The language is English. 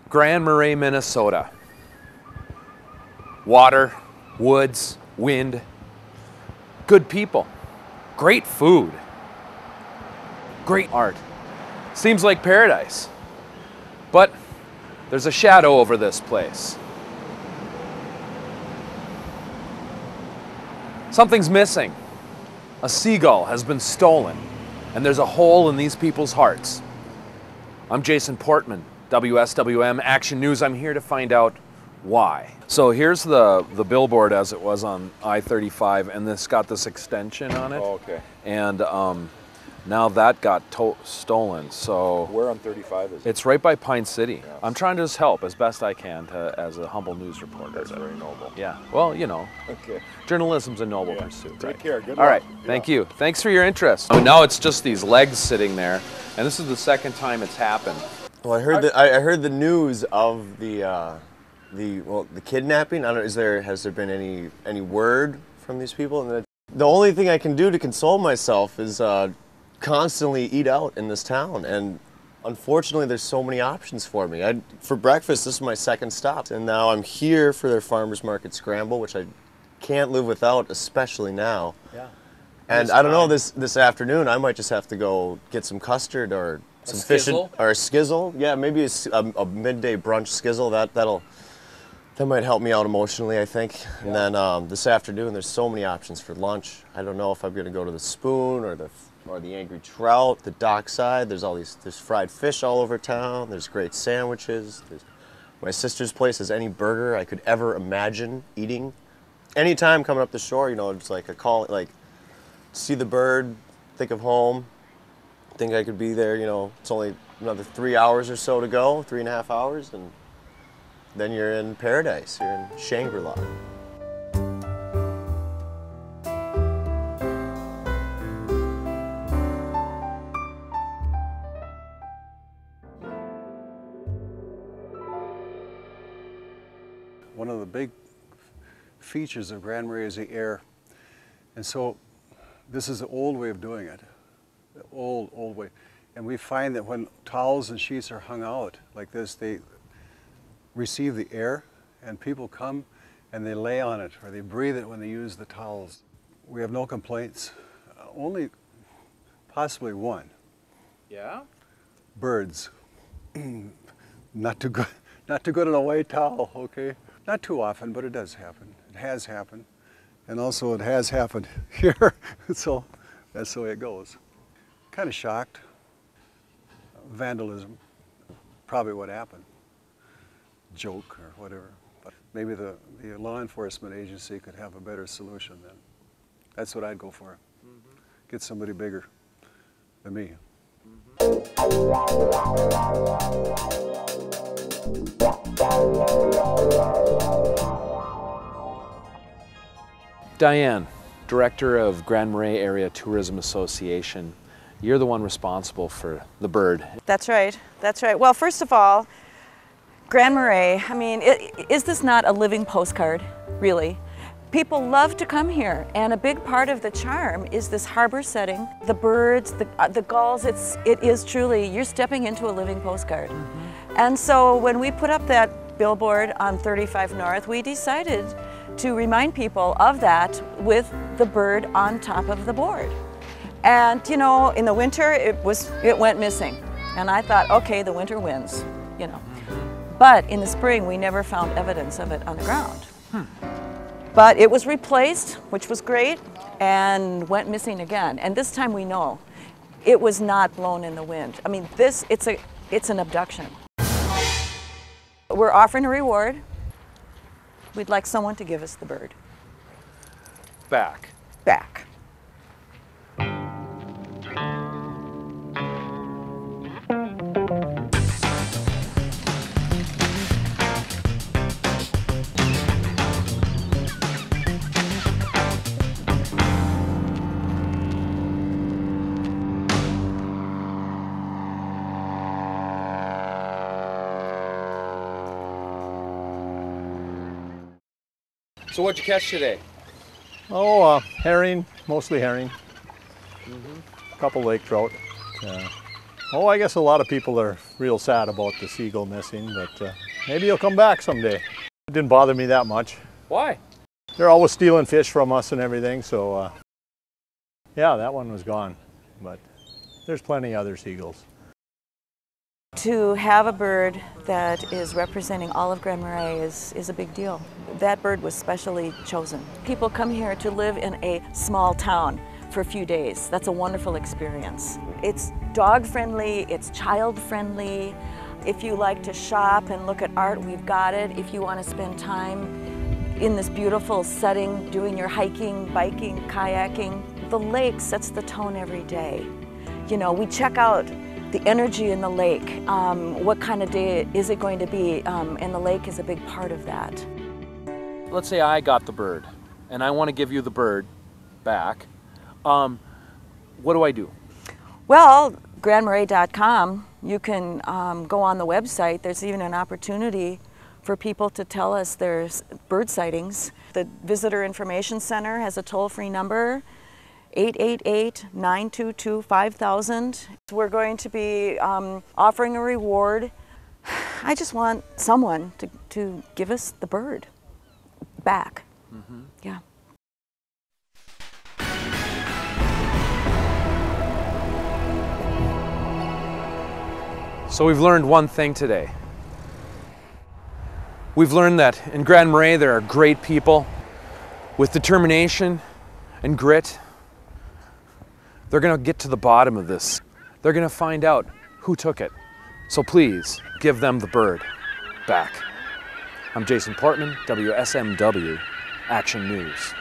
Grand Marais, Minnesota. Water, woods, wind, good people, great food, great art. Seems like paradise, but there's a shadow over this place. Something's missing. A seagull has been stolen, and there's a hole in these people's hearts. I'm Jason Portman, WSWM Action News. I'm here to find out why. So here's the billboard as it was on I-35, and this got this extension on it. Oh, okay. And now that got stolen. So where on 35 is it? It's right by Pine City. Yes. I'm trying to just help as best I can as a humble news reporter. That's very noble. Yeah. Well, you know. Okay. Journalism's a noble pursuit. Take care. Good luck. All right. Thank you. Thanks for your interest. Oh, now it's just these legs sitting there, and this is the second time it's happened. Well, I heard the news of the kidnapping. I don't. Has there been any word from these people? And the only thing I can do to console myself is constantly eat out in this town, and unfortunately, there's so many options for me. For breakfast, this is my second stop, and now I'm here for their farmers market scramble, which I can't live without, especially now. Yeah. And I don't know, this afternoon, I might just have to go get some custard or some fish or a skizzle. Yeah, maybe a midday brunch skizzle. That might help me out emotionally, I think. Yeah. And then this afternoon, there's so many options for lunch. I don't know if I'm gonna go to the Spoon or the Angry Trout, the Dockside. There's fried fish all over town. There's great sandwiches. My sister's place has any burger I could ever imagine eating. Anytime coming up the shore, you know, it's like see the bird, think of home, think I could be there, you know. It's only another 3 hours or so to go, 3.5 hours, and then you're in paradise, you're in Shangri-La. One of the big features of Grand Marais is the air. And so this is the old way of doing it, the old way. And we find that when towels and sheets are hung out like this, they receive the air, and people come and they lay on it or they breathe it when they use the towels. We have no complaints, only possibly one. Yeah? Birds. Not too good on a white towel, okay? Not too often, but it does happen. It has happened. And also it has happened here, so that's the way it goes. Kind of shocked. Vandalism, probably what happened. Joke or whatever. But maybe the law enforcement agency could have a better solution then. That's what I'd go for. Mm-hmm. Get somebody bigger than me. Diane, Director of Grand Marais Area Tourism Association. You're the one responsible for the bird. That's right, that's right. Well, first of all, Grand Marais, I mean, is this not a living postcard, really? People love to come here, and a big part of the charm is this harbor setting. The birds, the gulls, it is truly, you're stepping into a living postcard. Mm-hmm. And so when we put up that billboard on 35 North, we decided to remind people of that with the bird on top of the board. And you know, in the winter, it went missing. And I thought, okay, the winter wins, you know. But in the spring, we never found evidence of it on the ground. But it was replaced, which was great, and went missing again. And this time we know it was not blown in the wind. I mean, it's an abduction. We're offering a reward. We'd like someone to give us the bird. Back. Back. So what'd you catch today? Oh, herring, mostly herring. A couple lake trout. Oh, I guess a lot of people are real sad about the seagull missing, but maybe he'll come back someday. It didn't bother me that much. Why? They're always stealing fish from us and everything, so yeah, that one was gone. But there's plenty other seagulls. To have a bird that is representing all of Grand Marais is a big deal. That bird was specially chosen. People come here to live in a small town for a few days. That's a wonderful experience. It's dog friendly, it's child friendly. If you like to shop and look at art, we've got it. If you want to spend time in this beautiful setting, doing your hiking, biking, kayaking, the lake sets the tone every day. You know, we check out the energy in the lake. What kind of day is it going to be? And the lake is a big part of that. Let's say I got the bird and I want to give you the bird back. What do I do? Well, grandmarais.com, you can go on the website. There's even an opportunity for people to tell us there's bird sightings. The Visitor Information Center has a toll-free number, 888-922-5000. We're going to be offering a reward. I just want someone to give us the bird back. Yeah. So we've learned one thing today. We've learned that in Grand Marais there are great people with determination and grit. They're going to get to the bottom of this. They're going to find out who took it. So please give them the bird back. I'm Jason Portman, WSMW Action News.